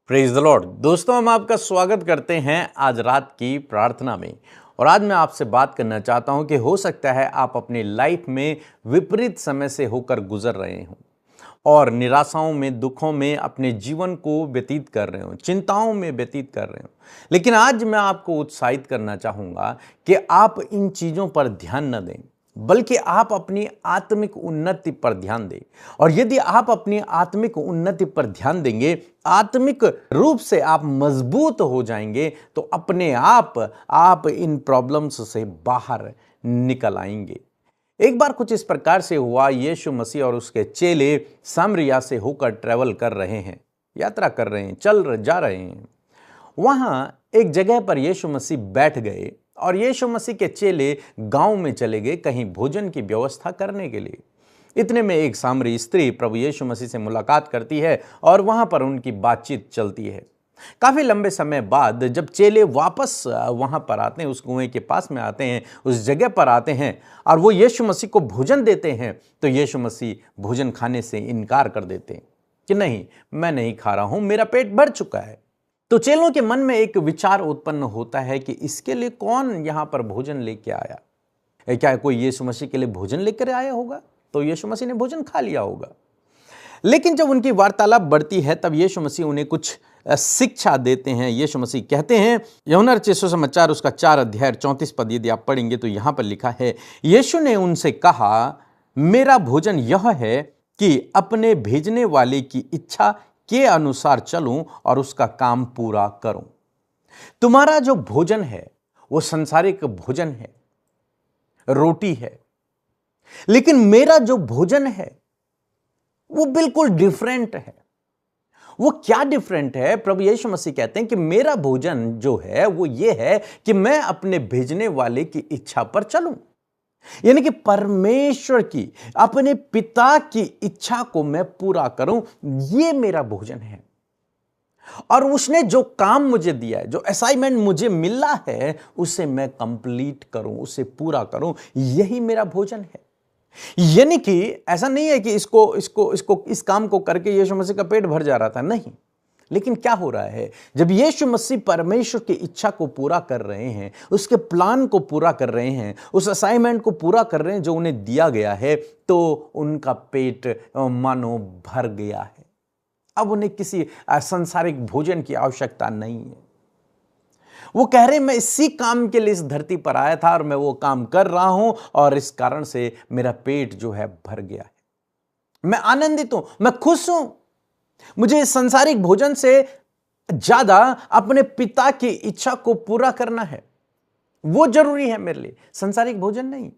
Praise the Lord. दोस्तों, हम आपका स्वागत करते हैं आज रात की प्रार्थना में। और आज मैं आपसे बात करना चाहता हूं कि हो सकता है आप अपनी लाइफ में विपरीत समय से होकर गुजर रहे हो और निराशाओं में, दुखों में अपने जीवन को व्यतीत कर रहे हो, चिंताओं में व्यतीत कर रहे हो। लेकिन आज मैं आपको उत्साहित करना चाहूंगा कि आप इन चीजों पर ध्यान न दें, बल्कि आप अपनी आत्मिक उन्नति पर ध्यान दें। और यदि आप अपनी आत्मिक उन्नति पर ध्यान देंगे, आत्मिक रूप से आप मजबूत हो जाएंगे, तो अपने आप इन प्रॉब्लम्स से बाहर निकल आएंगे। एक बार कुछ इस प्रकार से हुआ। यीशु मसीह और उसके चेले सामरिया से होकर ट्रैवल कर रहे हैं, यात्रा कर रहे हैं, जा रहे हैं। वहां एक जगह पर यीशु मसीह बैठ गए और यीशु मसीह के चेले गांव में चले गए कहीं भोजन की व्यवस्था करने के लिए। इतने में एक सामरी स्त्री प्रभु यीशु मसीह से मुलाकात करती है और वहां पर उनकी बातचीत चलती है। काफी लंबे समय बाद जब चेले वापस वहां पर आते हैं, उस कुएं के पास में आते हैं, उस जगह पर आते हैं और वो यीशु मसीह को भोजन देते हैं, तो यीशु मसीह भोजन खाने से इनकार कर देते हैं कि नहीं, मैं नहीं खा रहा हूं, मेरा पेट भर चुका है। तो चेलों के मन में एक विचार उत्पन्न होता है कि इसके लिए कौन यहां पर भोजन लेके आया? क्या कोई यीशु मसीह के लिए भोजन लेकर आया होगा? तो यीशु मसीह ने भोजन खा लिया होगा। लेकिन जब उनकी वार्तालाप बढ़ती है, तब यीशु मसीह उन्हें कुछ शिक्षा देते हैं। यीशु मसीह कहते हैं, यूहन्ना रचित सुसमाचार उसका 4 अध्याय 34 पद यदि आप पढ़ेंगे तो यहां पर लिखा है, यीशु ने उनसे कहा, मेरा भोजन यह है कि अपने भेजने वाले की इच्छा के अनुसार चलूं और उसका काम पूरा करूं। तुम्हारा जो भोजन है वो सांसारिक भोजन है, रोटी है। लेकिन मेरा जो भोजन है वो बिल्कुल डिफरेंट है। वो क्या डिफरेंट है? प्रभु यीशु मसीह कहते हैं कि मेरा भोजन जो है वो ये है कि मैं अपने भेजने वाले की इच्छा पर चलूं। यानी कि परमेश्वर की, अपने पिता की इच्छा को मैं पूरा करूं, यह मेरा भोजन है। और उसने जो काम मुझे दिया है, जो असाइनमेंट मुझे मिला है, उसे मैं कंप्लीट करूं, उसे पूरा करूं, यही मेरा भोजन है। यानी कि ऐसा नहीं है कि इस काम को करके यीशु मसीह का पेट भर जा रहा था, नहीं। लेकिन क्या हो रहा है, जब यीशु मसीह परमेश्वर की इच्छा को पूरा कर रहे हैं, उसके प्लान को पूरा कर रहे हैं, उस असाइनमेंट को पूरा कर रहे हैं जो उन्हें दिया गया है, तो उनका पेट मानो भर गया है। अब उन्हें किसी सांसारिक भोजन की आवश्यकता नहीं है। वो कह रहे हैं, मैं इसी काम के लिए इस धरती पर आया था और मैं वो काम कर रहा हूं और इस कारण से मेरा पेट जो है भर गया है। मैं आनंदित हूं, मैं खुश हूं। मुझे इस सांसारिक भोजन से ज्यादा अपने पिता की इच्छा को पूरा करना है, वो जरूरी है मेरे लिए, सांसारिक भोजन नहीं।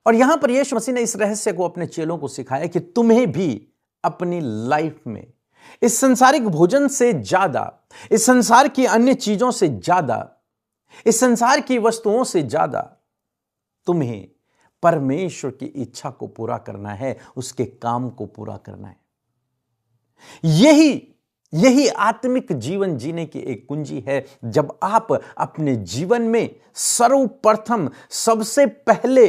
और यहां पर यीशु मसीह ने इस रहस्य को अपने चेलों को सिखाया कि तुम्हें भी अपनी लाइफ में इस सांसारिक भोजन से ज्यादा, इस संसार की अन्य चीजों से ज्यादा, इस संसार की वस्तुओं से ज्यादा तुम्हें परमेश्वर की इच्छा को पूरा करना है, उसके काम को पूरा करना है। यही आत्मिक जीवन जीने की एक कुंजी है। जब आप अपने जीवन में सर्वप्रथम, सबसे पहले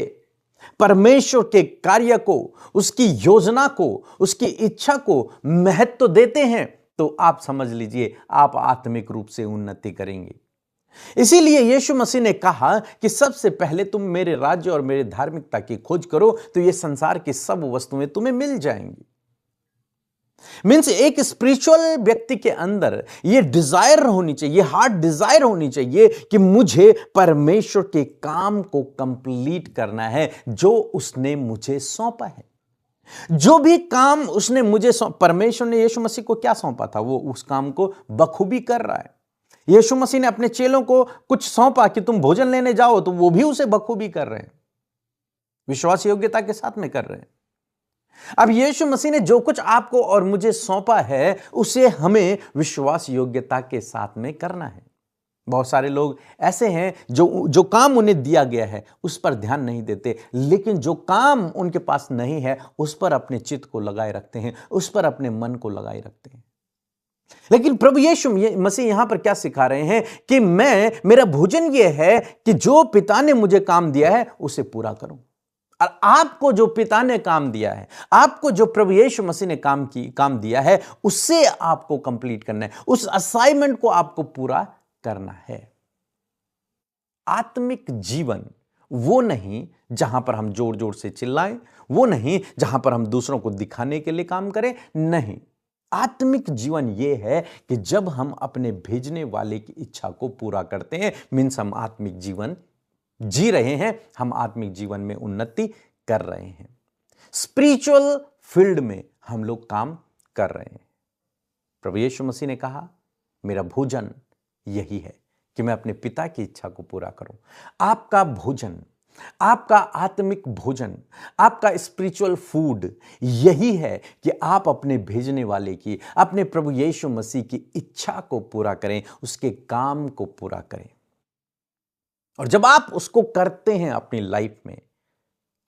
परमेश्वर के कार्य को, उसकी योजना को, उसकी इच्छा को महत्व देते हैं, तो आप समझ लीजिए आप आत्मिक रूप से उन्नति करेंगे। इसीलिए यीशु मसीह ने कहा कि सबसे पहले तुम मेरे राज्य और मेरे धार्मिकता की खोज करो, तो ये संसार की सब वस्तुएं तुम्हें मिल जाएंगी। मीन्स एक स्पिरिचुअल व्यक्ति के अंदर ये डिजायर होनी चाहिए, ये हार्ट डिजायर होनी चाहिए कि मुझे परमेश्वर के काम को कंप्लीट करना है जो उसने मुझे सौंपा है। जो भी काम उसने मुझे परमेश्वर ने यीशु मसीह को क्या सौंपा था, वो उस काम को बखूबी कर रहा है। यीशु मसीह ने अपने चेलों को कुछ सौंपा कि तुम भोजन लेने जाओ, तो वो भी उसे बखूबी कर रहे हैं, विश्वास योग्यता के साथ में कर रहे हैं। अब यीशु मसीह ने जो कुछ आपको और मुझे सौंपा है, उसे हमें विश्वास योग्यता के साथ में करना है। बहुत सारे लोग ऐसे हैं जो काम उन्हें दिया गया है उस पर ध्यान नहीं देते, लेकिन जो काम उनके पास नहीं है उस पर अपने चित्त को लगाए रखते हैं, उस पर अपने मन को लगाए रखते हैं। लेकिन प्रभु यीशु मसीह यहां पर क्या सिखा रहे हैं कि मेरा भोजन यह है कि जो पिता ने मुझे काम दिया है उसे पूरा करूं। और आपको जो पिता ने काम दिया है, आपको जो प्रभु यीशु मसीह ने काम दिया है, उससे आपको कंप्लीट करना है, उस असाइनमेंट को आपको पूरा करना है। आत्मिक जीवन वो नहीं जहां पर हम जोर जोर से चिल्लाएं, वो नहीं जहां पर हम दूसरों को दिखाने के लिए काम करें। नहीं, आत्मिक जीवन यह है कि जब हम अपने भेजने वाले की इच्छा को पूरा करते हैं, मीन्स हम आत्मिक जीवन जी रहे हैं, हम आत्मिक जीवन में उन्नति कर रहे हैं, स्पिरिचुअल फील्ड में हम लोग काम कर रहे हैं। प्रभु यीशु मसीह ने कहा, मेरा भोजन यही है कि मैं अपने पिता की इच्छा को पूरा करूं। आपका भोजन, आपका आत्मिक भोजन, आपका स्पिरिचुअल फूड यही है कि आप अपने भेजने वाले की, अपने प्रभु यीशु मसीह की इच्छा को पूरा करें, उसके काम को पूरा करें। और जब आप उसको करते हैं अपनी लाइफ में,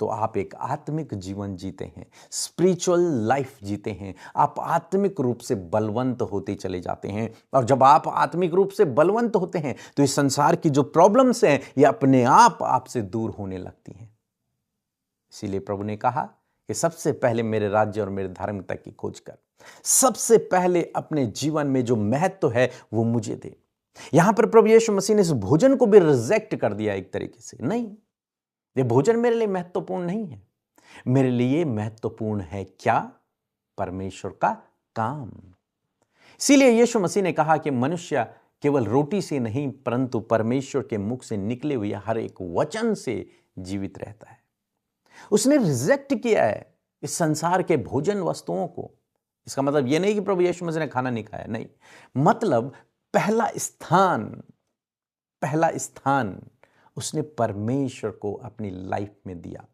तो आप एक आत्मिक जीवन जीते हैं, स्पिरिचुअल लाइफ जीते हैं। आप आत्मिक रूप से बलवंत होते चले जाते हैं। और जब आप आत्मिक रूप से बलवंत होते हैं, तो इस संसार की जो प्रॉब्लम्स हैं, ये अपने आप आपसे दूर होने लगती हैं। इसीलिए प्रभु ने कहा कि सबसे पहले मेरे राज्य और मेरे धार्मिकता की खोज कर, सबसे पहले अपने जीवन में जो महत्व है वो मुझे दे। यहां पर प्रभु यीशु मसीह ने इस भोजन को भी रिजेक्ट कर दिया एक तरीके से। नहीं, ये भोजन मेरे लिए महत्वपूर्ण नहीं है। मेरे लिए महत्वपूर्ण है क्या? परमेश्वर का काम। इसीलिए यीशु मसीह ने कहा कि मनुष्य केवल रोटी से नहीं, परंतु परमेश्वर के मुख से निकले हुए हर एक वचन से जीवित रहता है। उसने रिजेक्ट किया है इस संसार के भोजन वस्तुओं को। इसका मतलब यह नहीं कि प्रभु यीशु मसीह ने खाना नहीं खाया, नहीं, मतलब पहला स्थान उसने परमेश्वर को अपनी लाइफ में दिया,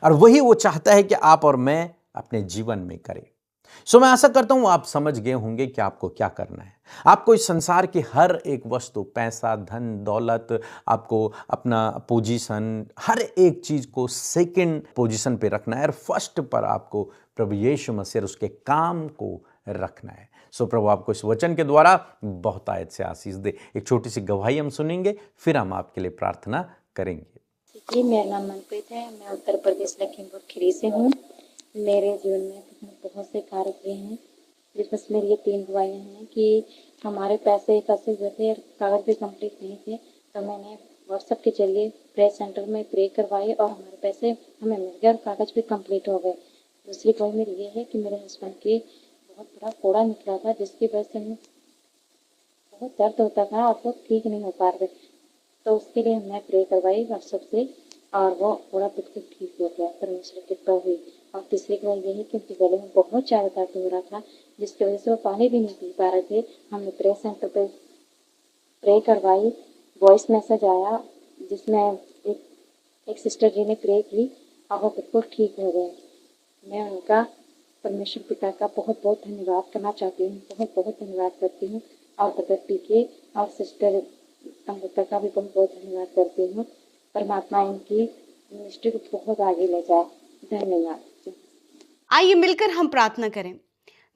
और वही वो चाहता है कि आप और मैं अपने जीवन में करें। सो मैं आशा करता हूं आप समझ गए होंगे कि आपको क्या करना है। आपको इस संसार की हर एक वस्तु, पैसा, धन, दौलत, आपको अपना पोजीशन, हर एक चीज को सेकंड पोजीशन पे रखना है, और फर्स्ट पर आपको प्रभु यीशु मसीह और उसके काम को रखना है। सो प्रभु आपको इस वचन के द्वारा बहुत आयत से आशीष दे। एक छोटी सी गवाही हम सुनेंगे, फिर हम आपके लिए प्रार्थना करेंगे। जी, मेरा नाम मनप्रीत है। मैं उत्तर प्रदेश लखीमपुर खीरी से हूँ। मेरे जीवन में बहुत से कार्य किए हैं, जिसमें से मेरी ये 3 गवाहियाँ हैं कि हमारे पैसे फंसे हुए थे और कागज़ भी कंप्लीट नहीं थे, तो मैंने व्हाट्सएप के जरिए प्रेयर सेंटर में प्रे करवाए और हमारे पैसे हमें मिल गए और कागज़ भी कंप्लीट हो गए। दूसरी गवाही मेरी ये है कि मेरे हस्बैंड की बहुत बड़ा फोड़ा निकला था, जिसकी वजह से हमें बहुत दर्द होता था और वो ठीक नहीं हो पा रहे, तो उसके लिए मैं प्रे करवाई व्हाट्सएप से और वो फोड़ा बिल्कुल ठीक हो गया, परमेश्वर की कृपा हुई। और तीसरी गवाही ये है कि उनके गले में बहुत ज़्यादा दर्द हो रहा था, जिसकी वजह से वो पानी भी नहीं पी पा रहे थे। हमने प्रे सेंटर पर प्रे करवाई, वॉइस मैसेज आया जिसमें एक सिस्टर जी ने प्रे की और वो बिल्कुल ठीक हो गए। मैं उनका, परमेश्वर पिता का बहुत बहुत धन्यवाद करना चाहती हूँ, बहुत बहुत धन्यवाद करती हूँ। और भगत पी के और सिस्टर अमृता का भी बहुत बहुत धन्यवाद करती हूँ। परमात्मा इनकी मिनिस्ट्री को बहुत आगे ले जाए। धन्यवाद। आइए मिलकर हम प्रार्थना करें।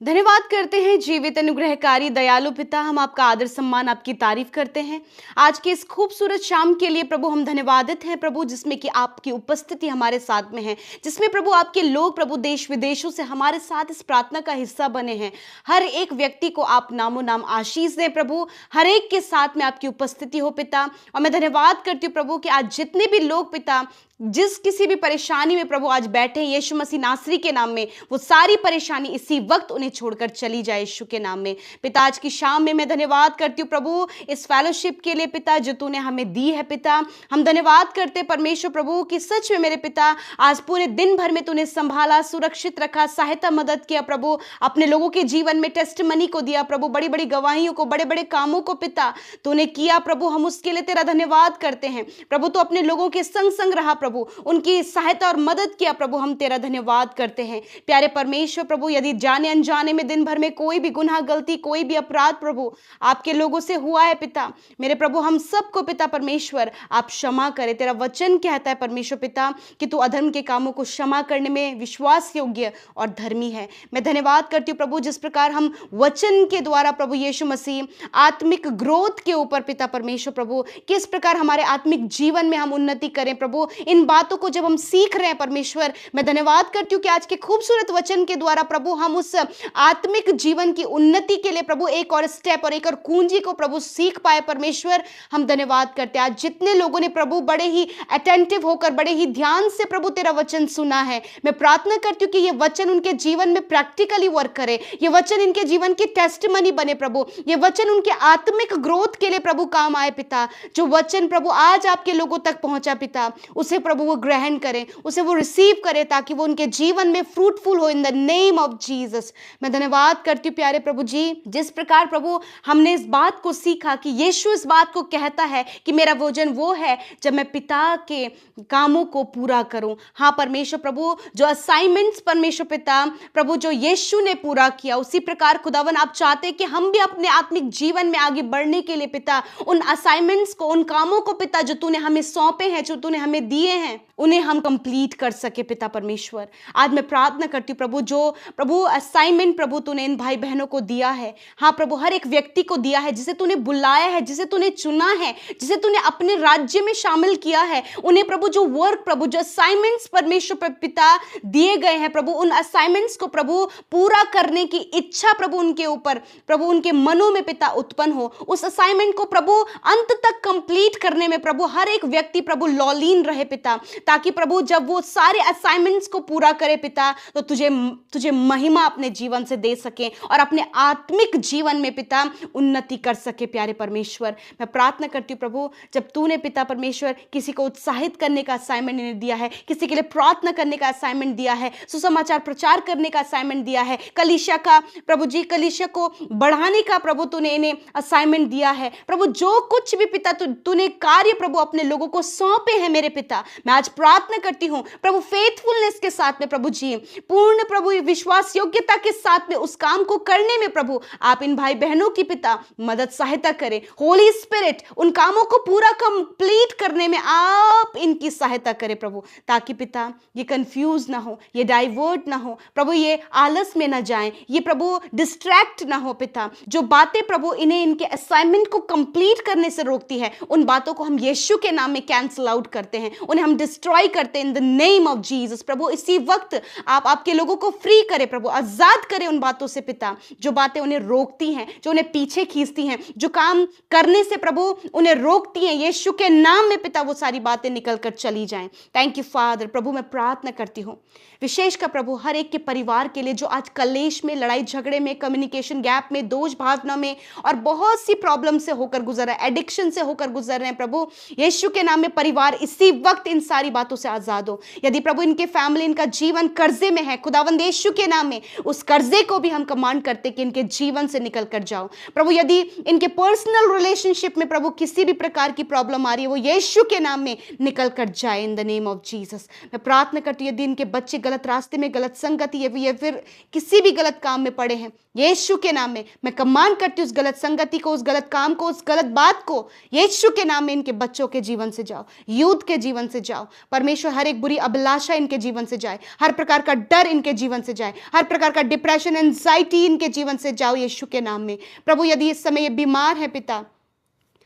धन्यवाद करते हैं जीवित अनुग्रहकारी दयालु पिता, हम आपका आदर सम्मान, आपकी तारीफ करते हैं आज के इस खूबसूरत शाम के लिए। प्रभु हम धन्यवादित हैं प्रभु, जिसमें कि आपकी उपस्थिति हमारे साथ में है, जिसमें प्रभु आपके लोग प्रभु देश विदेशों से हमारे साथ इस प्रार्थना का हिस्सा बने हैं। हर एक व्यक्ति को आप नामो नाम आशीष दें प्रभु, हर एक के साथ में आपकी उपस्थिति हो पिता। और मैं धन्यवाद करती हूँ प्रभु कि आज जितने भी लोग पिता जिस किसी भी परेशानी में प्रभु आज बैठे हैं, यीशु मसीह नासरी के नाम में वो सारी परेशानी इसी वक्त उन्हें छोड़कर चली जाए यीशु के नाम में। पिता आज की शाम में मैं धन्यवाद करती हूँ प्रभु इस फेलोशिप के लिए पिता जो तूने हमें दी है पिता। हम धन्यवाद करते परमेश्वर प्रभु कि सच में मेरे पिता आज पूरे दिन भर में तूने संभाला, सुरक्षित रखा, सहायता मदद किया प्रभु, अपने लोगों के जीवन में टेस्टिमनी को दिया प्रभु, बड़ी बड़ी गवाहियों को, बड़े बड़े कामों को पिता तूने किया प्रभु। हम उसके लिए तेरा धन्यवाद करते हैं प्रभु। तो अपने लोगों के संग संग रहा प्रभु, उनकी सहायता और मदद किया प्रभु, हम तेरा धन्यवाद करते हैं प्यारे परमेश्वर प्रभु। यदि जाने अनजाने में दिन भर में कोई भी गुनाह, गलती, कोई भी अपराध प्रभु आपके लोगों से हुआ है पिता मेरे प्रभु, हम सबको पिता परमेश्वर आप क्षमा करें। तेरा वचन कहता है परमेश्वर पिता कि तू अधर्म के कामों को क्षमा करने में विश्वास योग्य और धर्मी है। मैं धन्यवाद करती हूँ प्रभु जिस प्रकार हम वचन के द्वारा प्रभु यीशु मसीह आत्मिक ग्रोथ के ऊपर पिता परमेश्वर प्रभु किस प्रकार हमारे आत्मिक जीवन में हम उन्नति करें प्रभु, इन इन बातों को जब हम सीख रहे हैं परमेश्वर, मैं धन्यवाद करती हूँ कि आज के खूबसूरत वचन के द्वारा प्रभु हम उस आत्मिक जीवन की उन्नति के लिए प्रभु एक और स्टेप और एक और कुंजी को प्रभु सीख पाए। परमेश्वर हम धन्यवाद करते हैं। आज जितने लोगों ने प्रभु बड़े ही अटेंटिव होकर, बड़े ही ध्यान से प्रभु तेरा वचन सुना है, मैं प्रार्थना करती हूँ कि ये वचन उनके जीवन में प्रैक्टिकली वर्क करे, ये वचन इनके जीवन की टेस्टिमनी बने प्रभु, ये वचन उनके आत्मिक ग्रोथ के लिए प्रभु काम आए पिता। जो वचन प्रभु आज आपके लोगों तक पहुंचा पिता, उसे प्रभु वो ग्रहण करें, उसे वो रिसीव करें, ताकि वो उनके जीवन में फ्रूटफुल हो इन द नेम ऑफ जीसस। मैं धन्यवाद करती हूँ प्यारे प्रभु जी, जिस प्रकार प्रभु हमने इस बात को सीखा कि यीशु इस बात को कहता है कि मेरा भोजन वो है जब मैं पिता के कामों को पूरा करूं। हाँ परमेश्वर प्रभु, जो असाइनमेंट्स परमेश्वर पिता प्रभु जो यीशु ने पूरा किया, उसी प्रकार खुदावन आप चाहते हैं कि हम भी अपने आत्मिक जीवन में आगे बढ़ने के लिए पिता उन असाइनमेंट्स को, उन कामों को पिता जो तूने हमें सौंपे हैं, जो तूने हमें दिए हैं, उन्हें हम कंप्लीट कर सके पिता परमेश्वर। आज मैं प्रार्थना करती हूँ प्रभु, जो प्रभु असाइनमेंट प्रभु तूने इन भाई बहनों को दिया है, हाँ प्रभु हर एक व्यक्ति को दिया है, जिसे तूने बुलाया है, जिसे तूने चुना है, जिसे तूने अपने राज्य में शामिल किया है, उन्हें प्रभु जो वर्क प्रभु जो असाइनमेंट्स परमेश्वर पिता दिए गए हैं प्रभु, उन असाइनमेंट्स को प्रभु पूरा करने की इच्छा प्रभु उनके ऊपर प्रभु उनके मनों में पिता उत्पन्न हो। उस असाइनमेंट को प्रभु अंत तक कंप्लीट करने में प्रभु हर एक व्यक्ति प्रभु लॉलीन रहे पिता, ताकि प्रभु जब वो सारे असाइनमेंट्स को पूरा करे पिता, तो तुझे महिमा अपने जीवन से दे सके और अपने आत्मिक जीवन में पिता उन्नति कर सके। प्यारे परमेश्वर मैं प्रार्थना करती हूँ प्रभु, जब तूने पिता परमेश्वर किसी को उत्साहित करने का असाइनमेंट इन्हें दिया है, किसी के लिए प्रार्थना करने का असाइनमेंट दिया है, सुसमाचार प्रचार करने का असाइनमेंट दिया है, कलीसिया का प्रभु जी कलीसिया को बढ़ाने का प्रभु तूने इन्हें असाइनमेंट दिया है प्रभु, जो कुछ भी पिता तूने कार्य प्रभु अपने लोगों को सौंपे हैं मेरे पिता, मैं आज प्रार्थना करती हूँ प्रभु फेथफुलनेस के साथ में प्रभु जी, पूर्ण प्रभु विश्वास योग्यता के साथ में उस काम को करने में प्रभु आप इन भाई बहनों की पिता मदद सहायता करें। होली स्पिरिट उन कामों को पूरा कंप्लीट करने में आप इनकी सहायता करें प्रभु, ताकि पिता ये कंफ्यूज ना हो, ये डाइवर्ट ना हो प्रभु, ये आलस में ना जाएं, ये प्रभु डिस्ट्रैक्ट ना हो पिता। जो बातें प्रभु इन्हें इनके असाइनमेंट को कंप्लीट करने से रोकती है, उन बातों को हम यीशु के नाम में कैंसल आउट करते हैं, उन्हें हम डिस्ट्रॉय करते हैं in the name of Jesus. प्रभु इसी वक्त आप आपके लोगों को फ्री करें प्रभु, आजाद करें उन बातों से पिता जो बातें उन्हें रोकती हैं, जो उन्हें पीछे खींचती हैं, जो काम करने से प्रभु उन्हें रोकती हैं। यीशु के नाम में पिता वो सारी बातें निकल कर चली जाएं। Thank you father. प्रभु मैं प्रार्थना करती हूँ विशेष का प्रभु हर एक के परिवार के लिए जो आज कलेश में, लड़ाई झगड़े में, कम्युनिकेशन गैप में, दोष भावना में और बहुत सी प्रॉब्लम से होकर गुजर रहे हैं, एडिक्शन से होकर गुजर रहे हैं प्रभु, यीशु के नाम में परिवार इसी वक्त इन सारी बातों से आजाद हो। यदि प्रभु इनके फैमिली, इनका जीवन कर्जे में है, खुदावंद यीशु के नाम में उस कर्जे को भी हम कमांड करते कि इनके जीवन से निकल कर जाओ प्रभु। यदि इनके पर्सनल रिलेशनशिप में प्रभु किसी भी प्रकार की प्रॉब्लम आ रही है, वो यीशु के नाम में निकल कर जाए इन द नेम ऑफ जीसस। मैं प्रार्थना करती हूँ यदि इनके बच्चे गलत रास्ते में, गलत संगति या फिर किसी भी गलत काम में पड़े हैं, यीशु के नाम में मैं कमांड करती हूँ उस गलत संगति को, उस गलत काम को, उस गलत बात को यीशु के नाम में इनके बच्चों के जीवन से जाओ, यूथ के जीवन से जाओ परमेश्वर। हर एक बुरी अभिलाषा इनके जीवन से जाए, हर प्रकार का डर इनके जीवन से जाए, हर प्रकार का डिप्रेशन, एंजाइटी इनके जीवन से जाओ यीशु के नाम में प्रभु। यदि इस समय ये बीमार है पिता,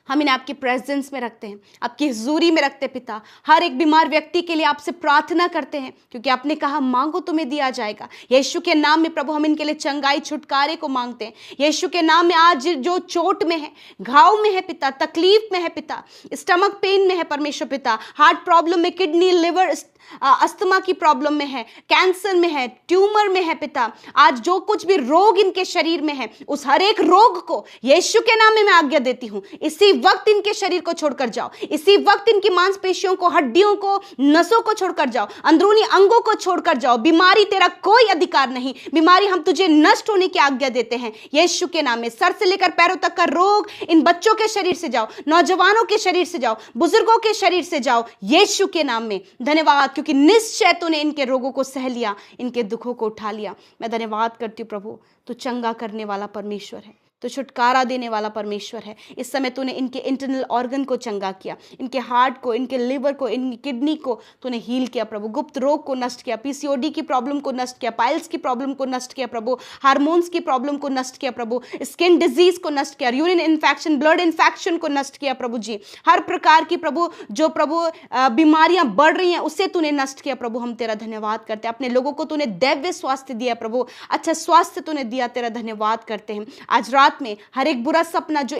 हम इन्हें आपकी प्रेजेंस में रखते हैं, आपकी हुजूरी में रखते हैं पिता। हर एक बीमार व्यक्ति के लिए आपसे प्रार्थना करते हैं, क्योंकि आपने कहा मांगो तुम्हें दिया जाएगा। यीशु के नाम में प्रभु हम इनके लिए चंगाई, छुटकारे को मांगते हैं यीशु के नाम में। आज जो चोट में है, घाव में है पिता, तकलीफ में है पिता, स्टमक पेन में है परमेश्वर पिता, हार्ट प्रॉब्लम में, किडनी, लिवर, अस्थमा की प्रॉब्लम में है, कैंसर में है, ट्यूमर में है पिता, आज जो कुछ भी रोग इनके शरीर में है, उस हर एक रोग को यीशु के नाम में मैं आज्ञा देती हूं, इसी वक्त इनके शरीर को छोड़कर जाओ, इसी वक्त इनकी मांसपेशियों को, हड्डियों को, नसों को छोड़कर जाओ, अंदरूनी अंगों को छोड़कर जाओ। बीमारी तेरा कोई अधिकार नहीं, बीमारी हम तुझे नष्ट होने की आज्ञा देते हैं यीशु के नाम में। सर से लेकर पैरों तक का रोग इन बच्चों के शरीर से जाओ, नौजवानों के शरीर से जाओ, बुजुर्गों के शरीर से जाओ यीशु के नाम में। धन्यवाद क्योंकि निश्चय तूने इनके रोगों को सह लिया, इनके दुखों को उठा लिया। मैं धन्यवाद करती हूँ प्रभु, तू चंगा करने वाला परमेश्वर है। तो छुटकारा देने वाला परमेश्वर है। इस समय तूने इनके इंटरनल ऑर्गन को चंगा किया, इनके हार्ट को, इनके लिवर को, इनकी किडनी को तूने हील किया प्रभु। गुप्त रोग को नष्ट किया, पीसीओडी की प्रॉब्लम को नष्ट किया, पाइल्स की प्रॉब्लम को नष्ट किया प्रभु, हार्मोन्स की प्रॉब्लम को नष्ट किया प्रभु, स्किन डिजीज को नष्ट किया, यूरिन इन्फेक्शन, ब्लड इन्फेक्शन को नष्ट किया प्रभु जी। हर प्रकार की प्रभु जो प्रभु बीमारियां बढ़ रही हैं उसे तूने नष्ट किया प्रभु। हम तेरा धन्यवाद करते हैं। अपने लोगों को तूने दैव्य स्वास्थ्य दिया प्रभु, अच्छा स्वास्थ्य तूने दिया, तेरा धन्यवाद करते हैं। आज रात में हर एक बुरा सपना जो